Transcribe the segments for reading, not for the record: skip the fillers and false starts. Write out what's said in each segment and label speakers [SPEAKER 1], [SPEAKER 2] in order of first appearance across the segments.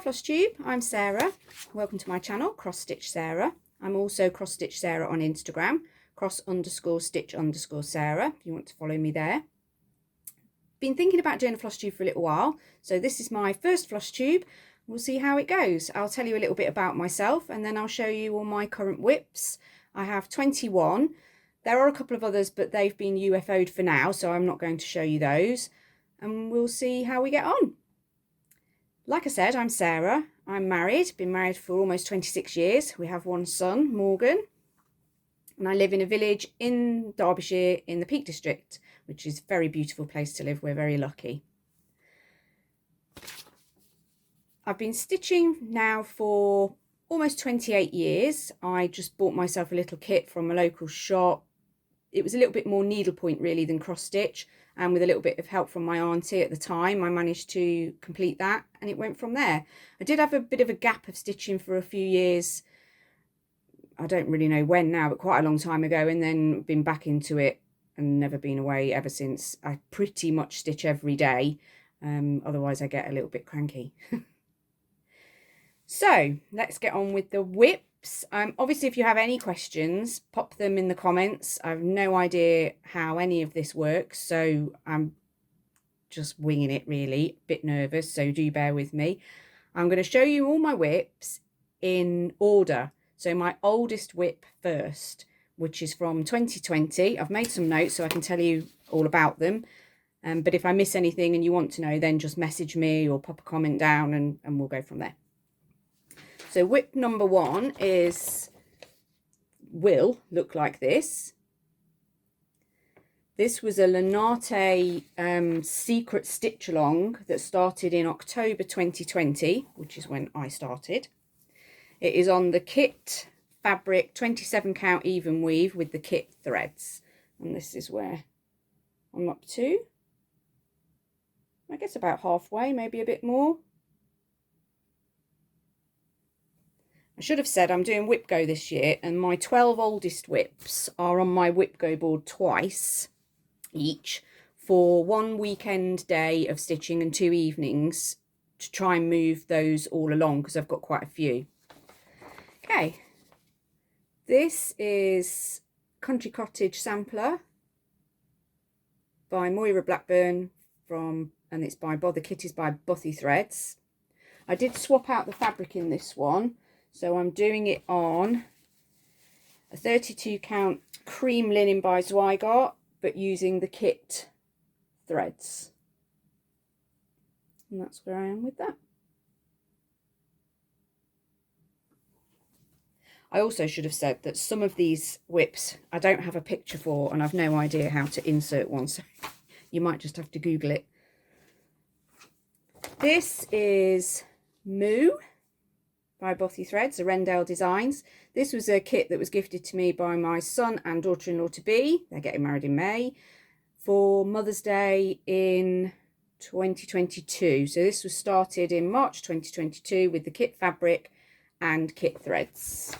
[SPEAKER 1] Flosstube, I'm Sarah. Welcome to my channel, Cross Stitch Sarah. I'm also Cross Stitch Sarah on Instagram, cross_stitch_Sarah, if you want to follow me there. Been thinking about doing a floss tube for a little while, so this is my first floss tube. We'll see how it goes. I'll tell you a little bit about myself and then I'll show you all my current WIPs. I have 21. There are a couple of others, but they've been UFO'd for now, so I'm not going to show you those. And we'll see how we get on. Like I said, I'm Sarah. I'm married, been married for almost 26 years. We have one son, Morgan, and I live in a village in Derbyshire in the Peak District, which is a very beautiful place to live. We're very lucky. I've been stitching now for almost 28 years. I just bought myself a little kit from a local shop. It was a little bit more needlepoint really than cross stitch, and with a little bit of help from my auntie at the time I managed to complete that, and it went from there. I did have a bit of a gap of stitching for a few years. I don't really know when now, but quite a long time ago, and then been back into it and never been away ever since. I pretty much stitch every day, otherwise I get a little bit cranky. So let's get on with the WIPs. Obviously, if you have any questions, pop them in the comments. I have no idea how any of this works, so I'm just winging it really. A bit nervous, so do bear with me. I'm going to show you all my WIPs in order. So my oldest WIP first, which is from 2020. I've made some notes so I can tell you all about them. But if I miss anything and you want to know, then just message me or pop a comment down and we'll go from there. So WIP number 1 will look like this. This was a Lenate secret stitch along that started in October 2020, which is when I started. It is on the kit fabric 27 count even weave with the kit threads. And this is where I'm up to. I guess about halfway, maybe a bit more. I should have said I'm doing WIP Go this year, and my 12 oldest WIPs are on my WIP Go board twice each for one weekend day of stitching and 2 evenings to try and move those all along because I've got quite a few. Okay, this is Country Cottage Sampler by Moira Blackburn and it's by the kit is by Bothy Threads. I did swap out the fabric in this one. So I'm doing it on a 32 count cream linen by Zweigart, but using the kit threads. And that's where I am with that. I also should have said that some of these WIPs I don't have a picture for, and I've no idea how to insert one, so you might just have to Google it. This is Moo by Bothy Threads, Arendelle Designs. This was a kit that was gifted to me by my son and daughter-in-law to be. They're getting married in May for Mother's Day in 2022. So this was started in March 2022 with the kit fabric and kit threads.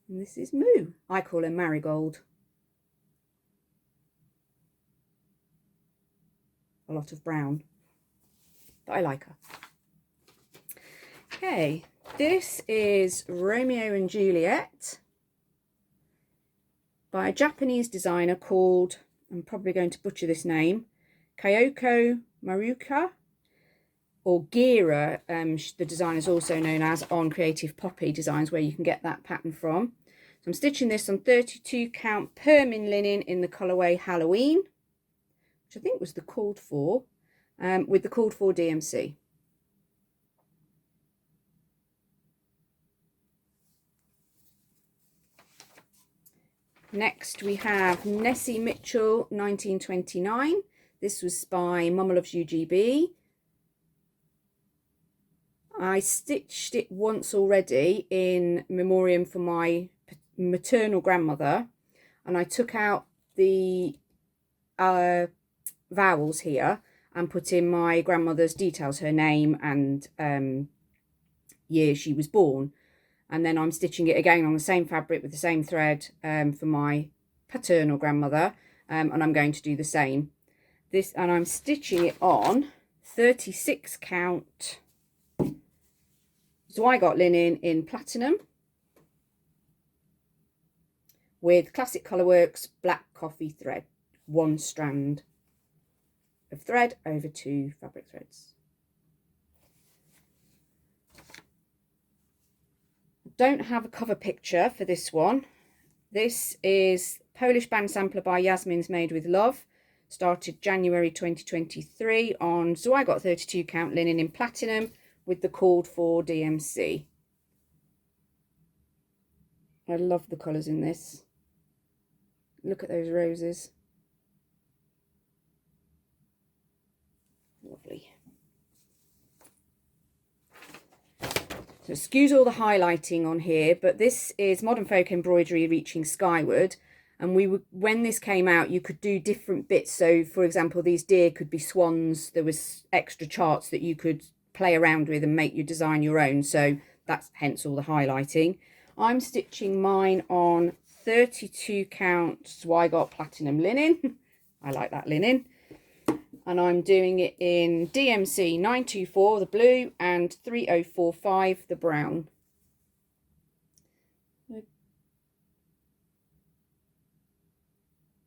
[SPEAKER 1] And this is Moo. I call her Marigold. A lot of brown, but I like her. Okay, this is Romeo and Juliet by a Japanese designer called, I'm probably going to butcher this name, Kyoko Maruka, or Gira. The design is also known as on Creative Poppy Designs, where you can get that pattern from. So I'm stitching this on 32 count Permin linen in the colourway Halloween, which I think was the called for, with the called for DMC. Next we have Nessie Mitchell 1929. This was by Mama Loves UGB. I stitched it once already in memoriam for my maternal grandmother, and I took out the vowels here and put in my grandmother's details, her name and year she was born. And then I'm stitching it again on the same fabric with the same thread for my paternal grandmother, and I'm going to do the same. And I'm stitching it on 36 count Zweigart linen in platinum with Classic Colourworks black coffee thread, 1 strand of thread over 2 fabric threads. Don't have a cover picture for this one. This is Polish band sampler by Yasmin's Made with Love. Started January 2023 on Zweigart 32 count linen in platinum with the called for DMC. I love the colours in this. Look at those roses. Lovely. So excuse all the highlighting on here, but this is Modern Folk Embroidery Reaching Skyward. And when this came out, you could do different bits. So for example, these deer could be swans. There was extra charts that you could play around with and make your design your own. So that's hence all the highlighting. I'm stitching mine on 32 count Zweigart platinum linen. I like that linen. And I'm doing it in DMC 924, the blue, and 3045, the brown.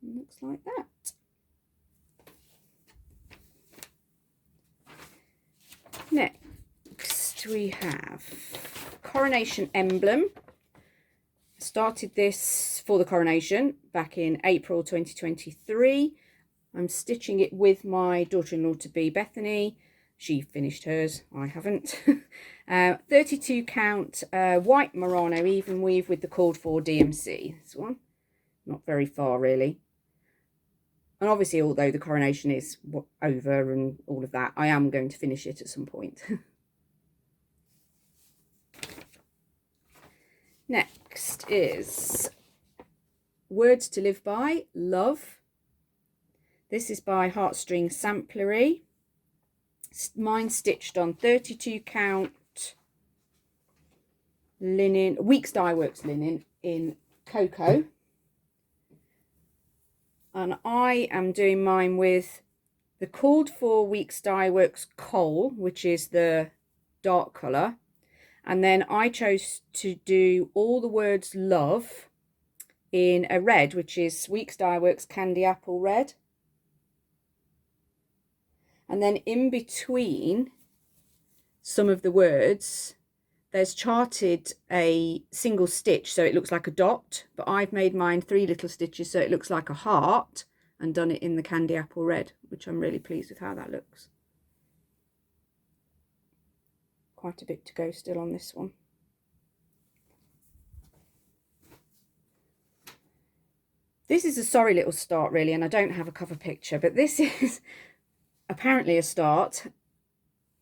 [SPEAKER 1] Looks like that. Next we have Coronation Emblem. Started this for the coronation back in April 2023. I'm stitching it with my daughter-in-law to be, Bethany. She finished hers, I haven't. 32 count white Murano even weave with the called for DMC. This one, not very far really. And obviously, although the coronation is over and all of that, I am going to finish it at some point. Next is Words to Live By, Love. This is by Heartstring Samplery. Mine stitched on 32 count linen, Weeks Dye Works linen in cocoa. And I am doing mine with the called for Weeks Dye Works coal, which is the dark colour. And then I chose to do all the words love in a red, which is Weeks Dye Works Candy Apple Red. And then in between some of the words, there's charted a single stitch, so it looks like a dot, but I've made mine 3 little stitches, so it looks like a heart, and done it in the Candy Apple Red, which I'm really pleased with how that looks. Quite a bit to go still on this one. This is a sorry little start really, and I don't have a cover picture, but this is apparently a start,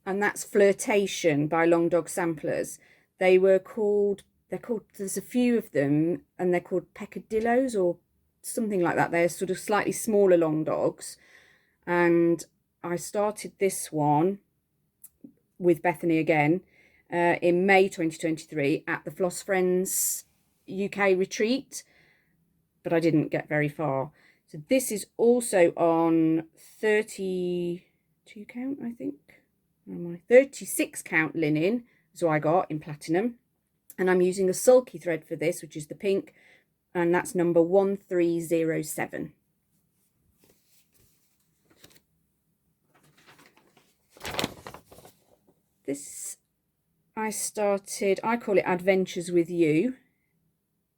[SPEAKER 1] and that's Flirtation by Long Dog Samplers. They're called, there's a few of them, and they're called peccadillos or something like that. They're sort of slightly smaller long dogs, and I started this one with Bethany again in May 2023 at the Floss Friends UK retreat, but I didn't get very far. So this is also on 32 count, I think. 36 count linen Zweigart in platinum, and I'm using a sulky thread for this, which is the pink, and that's number 1307. This I call it Adventures with You.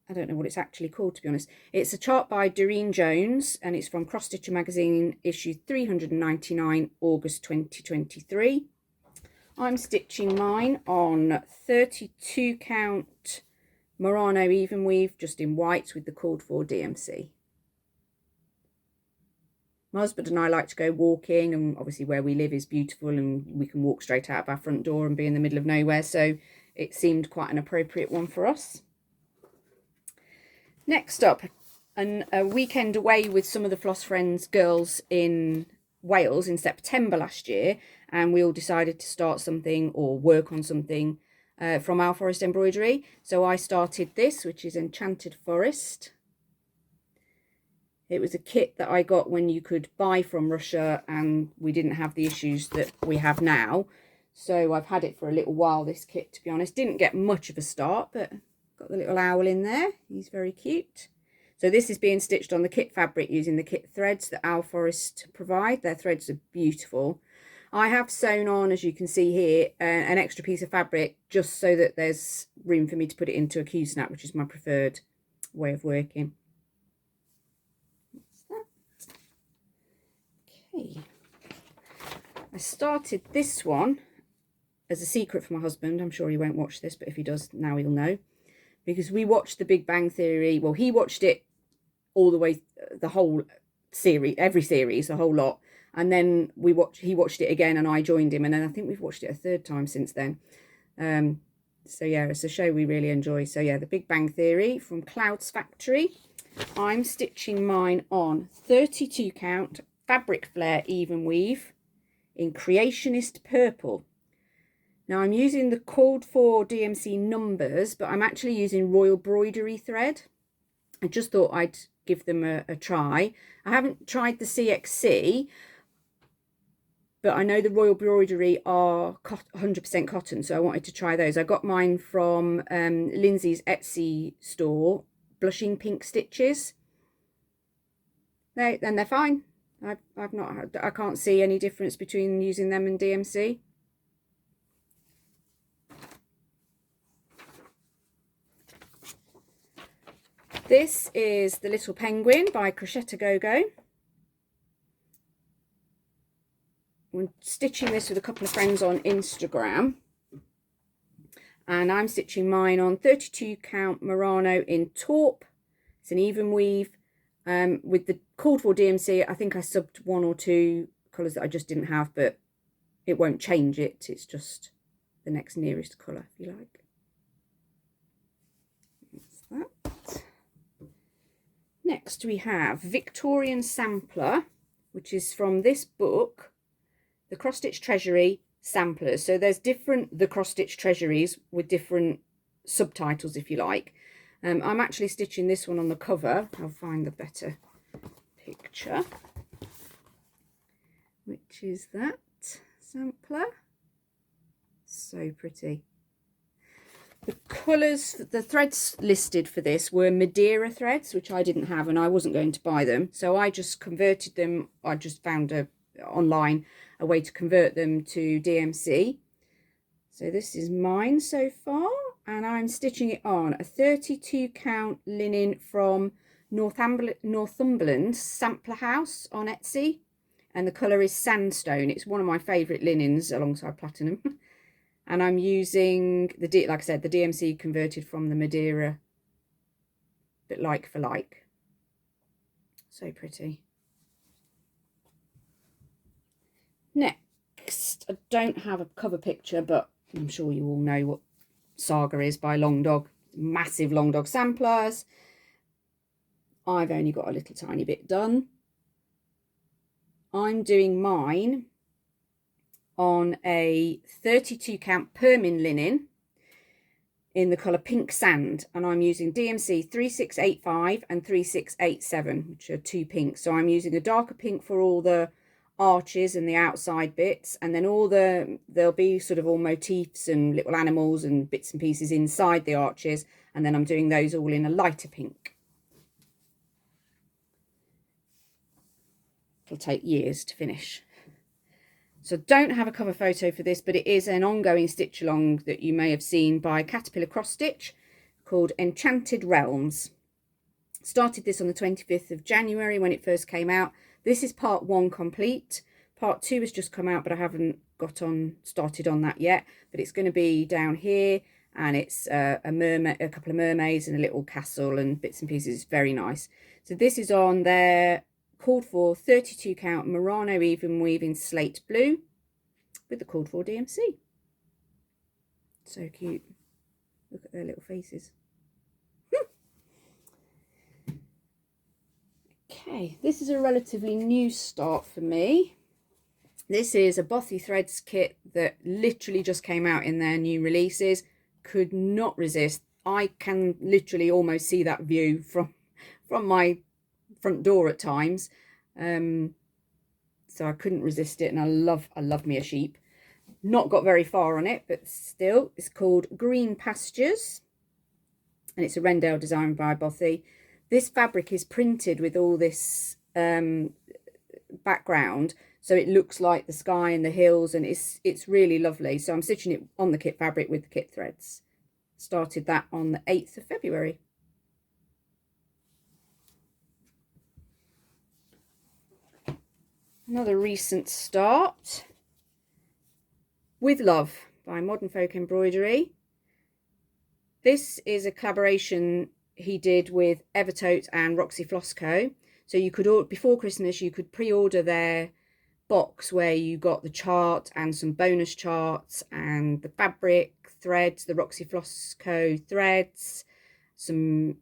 [SPEAKER 1] I don't know what it's actually called, to be honest. It's a chart by Doreen Jones, and it's from Cross Stitcher magazine, issue 399, August 2023. I'm stitching mine on 32 count Murano even weave, just in white with the called for DMC. My husband and I like to go walking, and obviously where we live is beautiful and we can walk straight out of our front door and be in the middle of nowhere, so it seemed quite an appropriate one for us. Next up, a weekend away with some of the Floss Friends girls in Wales in September last year, and we all decided to start something or work on something from our forest embroidery. So I started this, which is Enchanted Forest. It was a kit that I got when you could buy from Russia and we didn't have the issues that we have now. So I've had it for a little while, this kit, to be honest. Didn't get much of a start, but got the little owl in there. He's very cute. So this is being stitched on the kit fabric using the kit threads that Owl Forest provide. Their threads are beautiful. I have sewn on, as you can see here, an extra piece of fabric just so that there's room for me to put it into a Q-snap, which is my preferred way of working. Okay. I started this one as a secret for my husband. I'm sure he won't watch this, but if he does, now he'll know. Because we watched The Big Bang Theory. Well, he watched it all the way, the whole series, every series, the whole lot. And then he watched it again and I joined him. And then I think we've watched it a third time since then. So yeah, it's a show we really enjoy. So yeah, The Big Bang Theory from Cloud's Factory. I'm stitching mine on 32 count fabric flare even weave in Creationist Purple. Now I'm using the called for DMC numbers, but I'm actually using Royal Broidery thread. I just thought I'd give them a try. I haven't tried the CXC, but I know the Royal Broidery are 100% cotton, so I wanted to try those. I got mine from Lindsay's Etsy store, Blushing Pink Stitches. And they're fine. I can't see any difference between using them and DMC. This is The Little Penguin by Crochet Go Go. I'm stitching this with a couple of friends on Instagram. And I'm stitching mine on 32 count Murano in taupe. It's an even weave. With the called for DMC, I think I subbed 1 or 2 colours that I just didn't have, but it won't change it. It's just the next nearest colour, if you like. That's that. Next we have Victorian Sampler, which is from this book, The Cross Stitch Treasury Samplers. So there's different The Cross Stitch Treasuries with different subtitles, if you like. I'm actually stitching this one on the cover. I'll find the better picture, which is that sampler. So pretty. The colours, the threads listed for this were Madeira threads, which I didn't have and I wasn't going to buy them. So I just converted them. I just found online a way to convert them to DMC. So this is mine so far. And I'm stitching it on a 32 count linen from Northumberland Sampler House on Etsy. And the colour is Sandstone. It's one of my favourite linens alongside Platinum. And I'm using, like I said, the DMC converted from the Madeira, but like for like. So pretty. Next, I don't have a cover picture, but I'm sure you all know what Saga is by Long Dog. Massive Long Dog samplers. I've only got a little tiny bit done. I'm doing mine on a 32 count Permin linen in the colour Pink Sand, and I'm using DMC 3685 and 3687, which are 2 pinks. So I'm using a darker pink for all the arches and the outside bits, and then there'll be sort of all motifs and little animals and bits and pieces inside the arches, and then I'm doing those all in a lighter pink. It'll take years to finish. So don't have a cover photo for this, but it is an ongoing stitch along that you may have seen by Caterpillar Cross Stitch called Enchanted Realms. Started this on the 25th of January when it first came out. This is part 1 complete. Part 2 has just come out, but I haven't started on that yet. But it's going to be down here, and it's a couple of mermaids and a little castle and bits and pieces. It's very nice. So this is on their called for 32 count Murano even weave in slate blue with the called for DMC. So cute. Look at their little faces. Okay, this is a relatively new start for me. This is a Bothy Threads kit that literally just came out in their new releases. Could not resist. I can literally almost see that view from my front door at times. So I couldn't resist it, and I love me a sheep. Not got very far on it, but still. It's called Green Pastures, and it's a Rendell design by Bothy. This fabric is printed with all this background, so it looks like the sky and the hills, and it's really lovely. So I'm stitching it on the kit fabric with the kit threads. Started that on the 8th of February. Another recent start, With Love by Modern Folk Embroidery. This is a collaboration he did with Evertote and Roxy Floss Co. So you could, before Christmas, you could pre-order their box where you got the chart and some bonus charts and the fabric threads, the Roxy Floss Co threads, some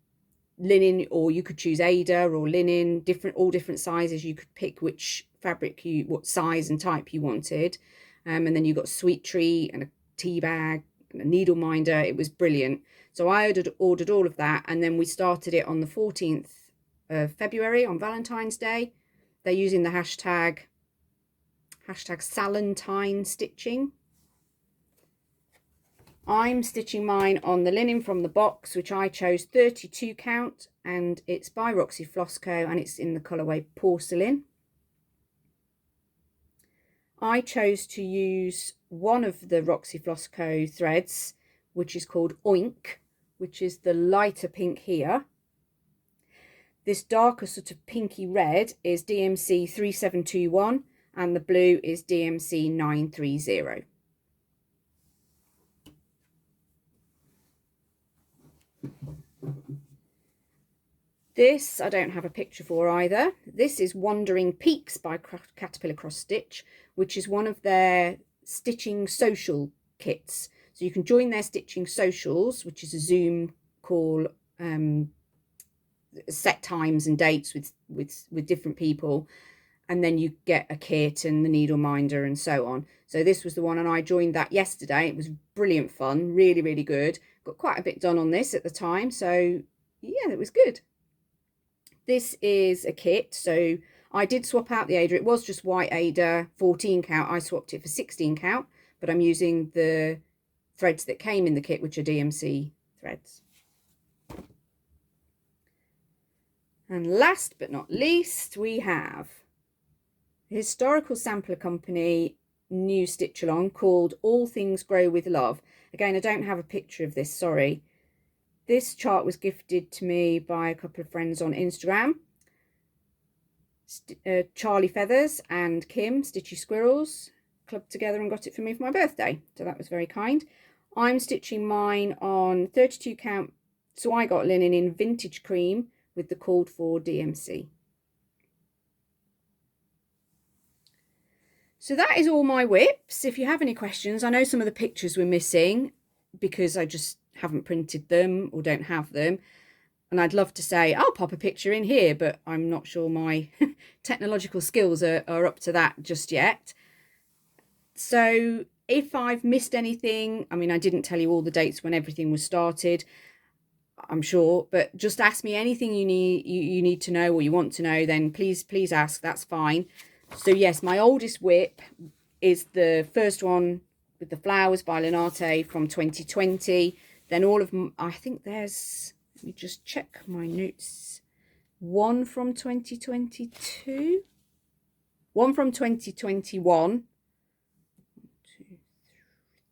[SPEAKER 1] linen, or you could choose Ada or linen, all different sizes. You could pick which fabric what size and type you wanted, and then you got Sweet Tree and a tea bag and a needle minder. It was brilliant. So I ordered all of that, and then we started it on the 14th of February on Valentine's Day. They're using the hashtag Salentine stitching. I'm stitching mine on the linen from the box, which I chose 32 count, and it's by Roxy Floss Co, and it's in the colourway Porcelain. I chose to use one of the Roxy Floss Co threads, which is called Oink, which is the lighter pink here. This darker sort of pinky red is DMC 3721, and the blue is DMC 930. This I don't have a picture for either. This is Wandering Peaks by Caterpillar Cross Stitch, which is one of their stitching social kits. So you can join their stitching socials, which is a Zoom call, set times and dates with different people, and then you get a kit and the needle minder and so on. So this was the one, and I joined that yesterday. It was brilliant fun, really, really good. Got quite a bit done on this at the time, so yeah, it was good. This is a kit, so I did swap out the Ada. It was just white Ada 14 count. I swapped it for 16 count, but I'm using the threads that came in the kit, which are DMC threads. And last but not least, we have a Historical Sampler Company new stitch along called All Things Grow with Love. Again, I don't have a picture of this, sorry. This chart was gifted to me by a couple of friends on Instagram. Charlie Feathers and Kim, Stitchy Squirrels, clubbed together and got it for me for my birthday. So that was very kind. I'm stitching mine on 32 count. So I got linen in Vintage Cream with the called for DMC. So that is all my WIPs. If you have any questions, I know some of the pictures were missing because I just haven't printed them or don't have them, and I'd love to say I'll pop a picture in here, but I'm not sure my technological skills are up to that just yet. So if I've missed anything, I mean, I didn't tell you all the dates when everything was started, I'm sure, but just ask me anything you need to know or you want to know, then please ask. That's fine. So yes, my oldest WIP is the first one with the flowers by Linate from 2020. Then all of them, I think there's, let me just check my notes, one from 2022, one from 2021,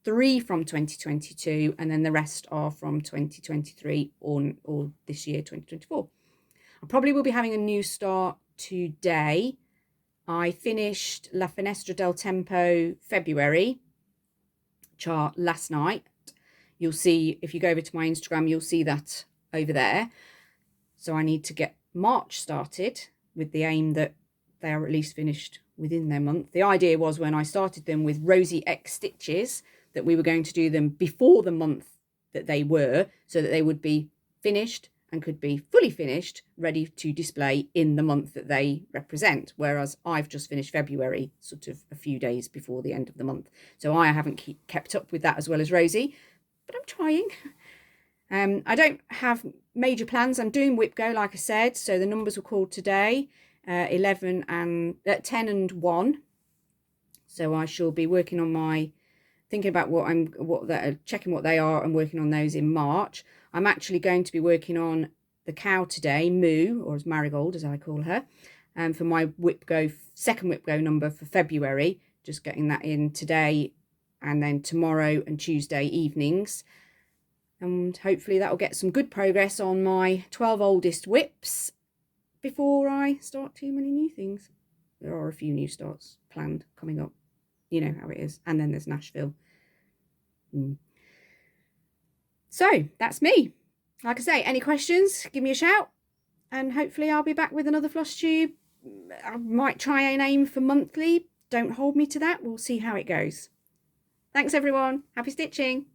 [SPEAKER 1] 3 from 2022, and then the rest are from 2023 or this year, 2024. I probably will be having a new start today. I finished La Finestra del Tempo February chart last night. You'll see, if you go over to my Instagram, you'll see that over there. So I need to get March started with the aim that they are at least finished within their month. The idea was when I started them with Rosie X stitches that we were going to do them before the month that they were, so that they would be finished and could be fully finished, ready to display in the month that they represent. Whereas I've just finished February, sort of a few days before the end of the month. So I haven't kept up with that as well as Rosie, but I'm trying. I don't have major plans. I'm doing WIP Go, like I said, so the numbers were called today, 10 and 1. So I shall be working on my, thinking about checking what they are and working on those in March. I'm actually going to be working on the cow today, Moo, or as Marigold as I call her, for my WIP Go, second WIP Go number for February. Just getting that in today and then tomorrow and Tuesday evenings. And hopefully that will get some good progress on my 12 oldest WIPs before I start too many new things. There are a few new starts planned coming up. You know how it is. And then there's Nashville. So that's me. Like I say, any questions, give me a shout. And hopefully I'll be back with another Flosstube. I might try and aim for monthly. Don't hold me to that. We'll see how it goes. Thanks everyone. Happy stitching.